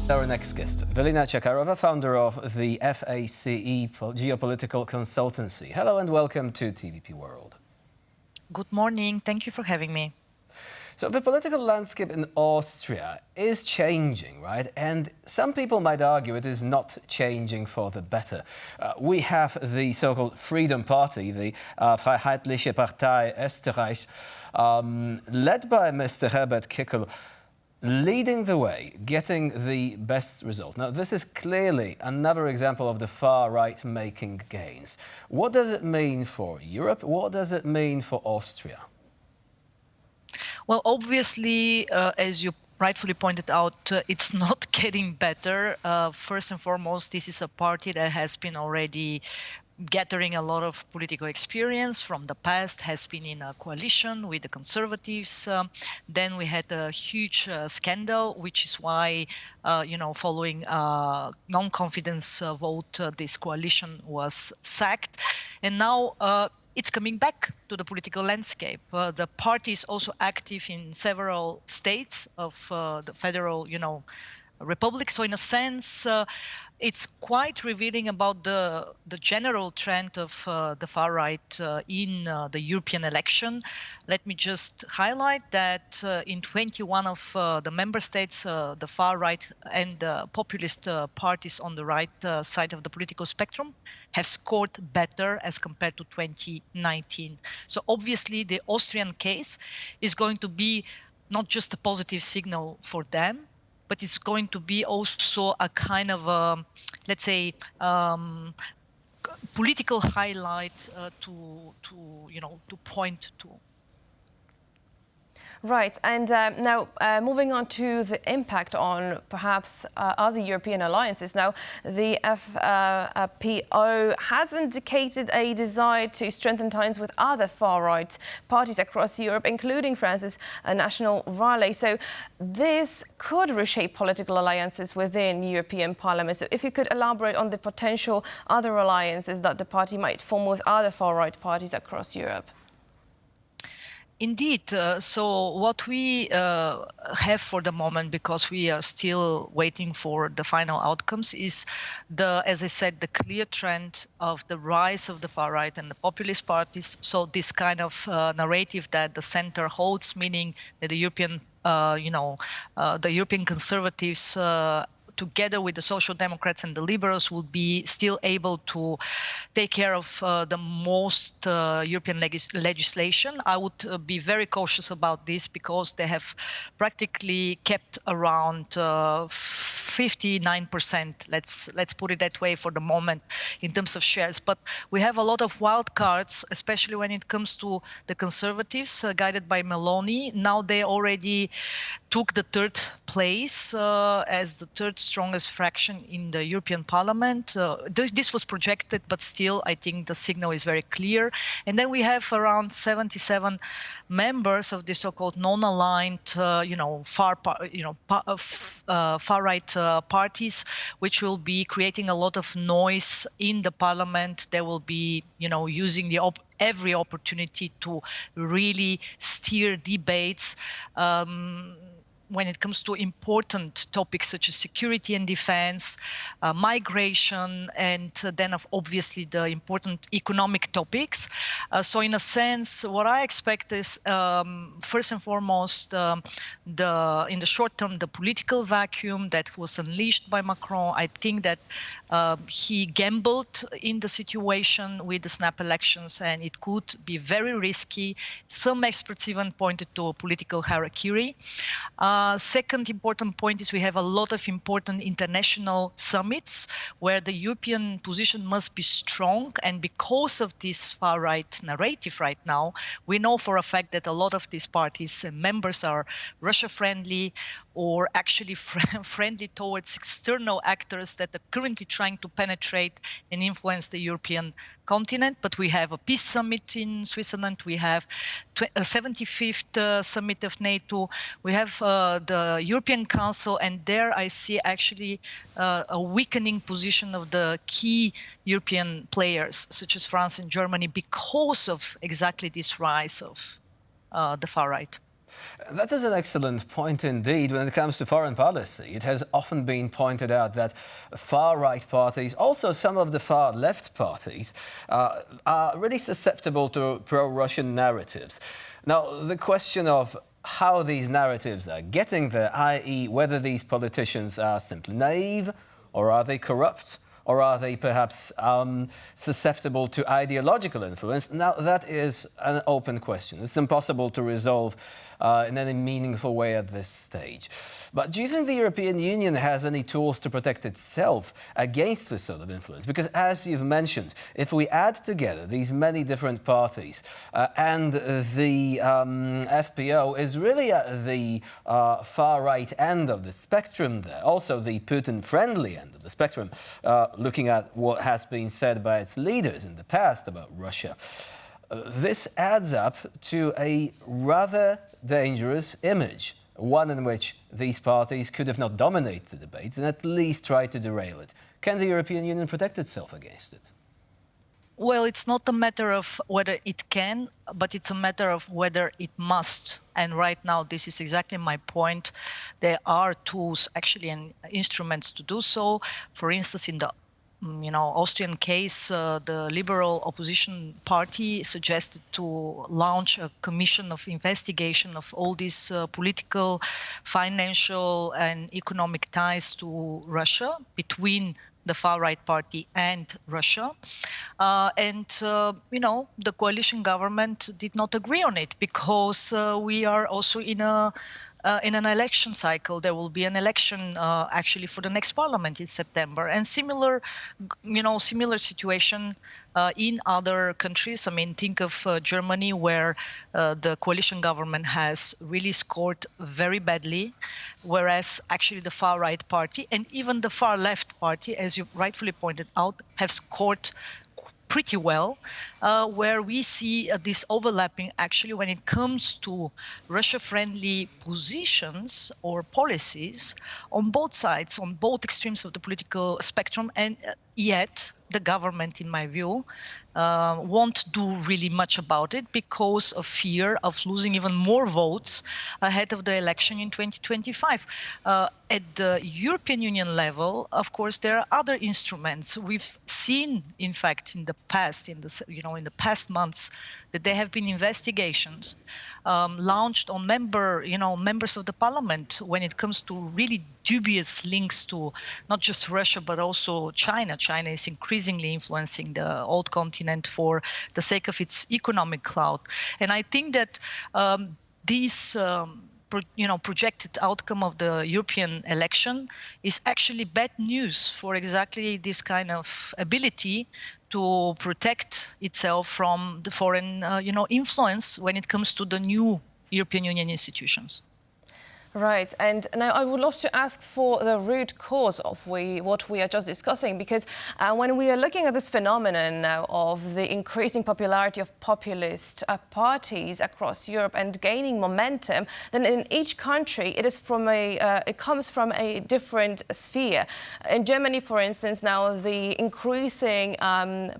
Our next guest, Velina Tchakarova, founder of the Face Geopolitical Consultancy. Hello and welcome to TVP World. Good morning. Thank you for having me. So the political landscape in Austria is changing, right? And some people might argue it is not changing for the better. We have the so-called Freedom Party, the Freiheitliche Partei Österreich, led by Mr. Herbert Kickl, leading the way, getting the best result. Now, this is clearly another example of the far right making gains. What does it mean for Europe? What does it mean for Austria? Well, obviously, as you rightfully pointed out, it's not getting better. First and foremost, this is a party that has been already gathering a lot of political experience from the past, has been in a coalition with the Conservatives. Then we had a huge scandal, which is why, following non-confidence vote, this coalition was sacked. And now it's coming back to the political landscape. The party is also active in several states of the federal, republic. So in a sense, it's quite revealing about the general trend of the far right in the European election. Let me just highlight that in 21 of the member states, the far right and populist parties on the right side of the political spectrum have scored better as compared to 2019. So obviously the Austrian case is going to be not just a positive signal for them, but it's going to be also a kind of, let's say, political highlight to point to. Right, and now moving on to the impact on perhaps other European alliances. Now, the FPO has indicated a desire to strengthen ties with other far-right parties across Europe, including France's National Rally. So this could reshape political alliances within European Parliament. So if you could elaborate on the potential other alliances that the party might form with other far-right parties across Europe. Indeed. So what we have for the moment, because we are still waiting for the final outcomes, is as I said, the clear trend of the rise of the far right and the populist parties. So this kind of narrative that the center holds, meaning that the European, the European conservatives, together with the Social Democrats and the Liberals, will be still able to take care of the most European legislation. I would be very cautious about this because they have practically kept around 59%, let's put it that way for the moment, in terms of shares. But we have a lot of wild cards, especially when it comes to the Conservatives, guided by Meloni. Now they already took the third place as the third strongest fraction in the European Parliament. This was projected, but still, I think the signal is very clear. And then we have around 77 members of the so-called non-aligned, far-right parties, which will be creating a lot of noise in the Parliament. They will be, using every opportunity to really steer debates. When it comes to important topics such as security and defense, migration, and then obviously the important economic topics. So in a sense, what I expect is, first and foremost, in the short term, the political vacuum that was unleashed by Macron. I think that he gambled in the situation with the snap elections, and it could be very risky. Some experts even pointed to political harakiri. Second important point is we have a lot of important international summits where the European position must be strong. And because of this far-right narrative right now, we know for a fact that a lot of these parties and members are Russia-friendly or actually friendly towards external actors that are currently trying to penetrate and influence the European continent. But we have a peace summit in Switzerland. We have a 75th summit of NATO. We have the European Council, and there I see actually a weakening position of the key European players, such as France and Germany, because of exactly this rise of the far right. That is an excellent point indeed. When it comes to foreign policy, it has often been pointed out that far-right parties, also some of the far-left parties, are really susceptible to pro-Russian narratives. Now, the question of how these narratives are getting there, i.e. whether these politicians are simply naive, or are they corrupt, or are they perhaps susceptible to ideological influence? Now, that is an open question. It's impossible to resolve in any meaningful way at this stage. But do you think the European Union has any tools to protect itself against this sort of influence? Because as you've mentioned, if we add together these many different parties and the FPO is really at the far-right end of the spectrum there, also the Putin-friendly end of the spectrum, looking at what has been said by its leaders in the past about Russia. This adds up to a rather dangerous image, one in which these parties could, if not dominate the debate, then at least try to derail it. Can the European Union protect itself against it? Well, it's not a matter of whether it can, but it's a matter of whether it must. And right now, this is exactly my point. There are tools, actually, and instruments to do so. For instance, in the Austrian case, the Liberal opposition party suggested to launch a commission of investigation of all these political, financial, and economic ties to Russia between the far-right party and Russia. The coalition government did not agree on it because we are also in an election cycle. There will be an election actually for the next parliament in September, and similar situation in other countries. I mean, think of Germany, where the coalition government has really scored very badly, whereas actually the far right party and even the far left party, as you rightfully pointed out, have scored pretty well, where we see this overlapping actually when it comes to Russia-friendly positions or policies on both sides, on both extremes of the political spectrum, and yet the government, in my view, won't do really much about it because of fear of losing even more votes ahead of the election in 2025. At the European Union level, of course, there are other instruments. We've seen, in fact, in the past, in the past months, that there have been investigations launched on members of the parliament when it comes to really dubious links to not just Russia but also China. China is increasingly influencing the old continent for the sake of its economic clout, and I think that these projected outcome of the European election is actually bad news for exactly this kind of ability to protect itself from the foreign influence when it comes to the new European Union institutions. Right, and now I would love to ask for the root cause of what we are just discussing, because when we are looking at this phenomenon now of the increasing popularity of populist parties across Europe and gaining momentum, then in each country it comes from a different sphere. In Germany, for instance, now the increasing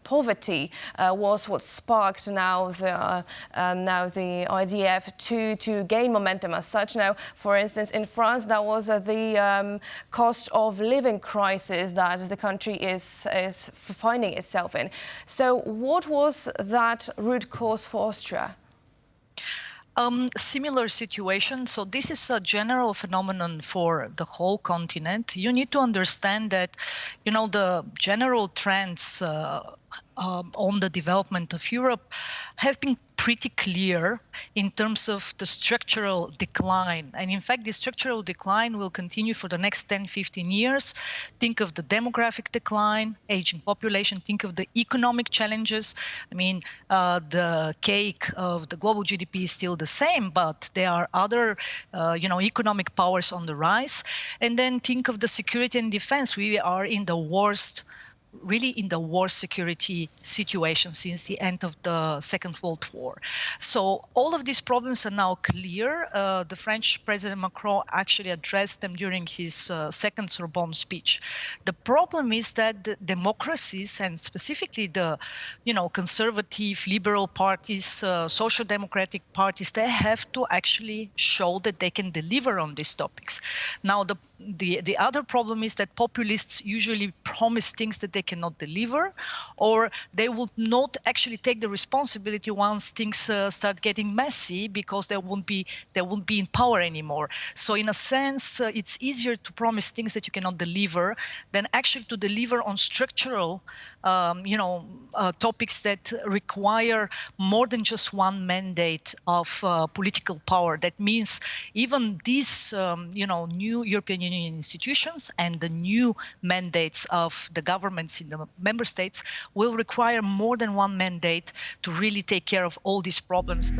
poverty was what sparked now the IDF to gain momentum as such. Now, for instance, in France, that was the cost of living crisis that the country is finding itself in. So what was that root cause for Austria? Similar situation. So this is a general phenomenon for the whole continent. You need to understand that, the general trends on the development of Europe have been pretty clear in terms of the structural decline. And in fact, the structural decline will continue for the next 10, 15 years. Think of the demographic decline, aging population, think of the economic challenges. I mean, the cake of the global GDP is still the same, but there are other, economic powers on the rise. And then think of the security and defense. We are in the worst really in the war security situation since the end of the Second World War. So all of these problems are now clear. The French President Macron actually addressed them during his second Sorbonne speech. The problem is that the democracies, and specifically the, conservative, liberal parties, social democratic parties, they have to actually show that they can deliver on these topics. Now, the other problem is that populists usually promise things that they cannot deliver, or they will not actually take the responsibility once things start getting messy, because they won't be in power anymore. So in a sense, it's easier to promise things that you cannot deliver than actually to deliver on structural topics that require more than just one mandate of political power. That means even these new European Union institutions and the new mandates of the governments in the member states will require more than one mandate to really take care of all these problems.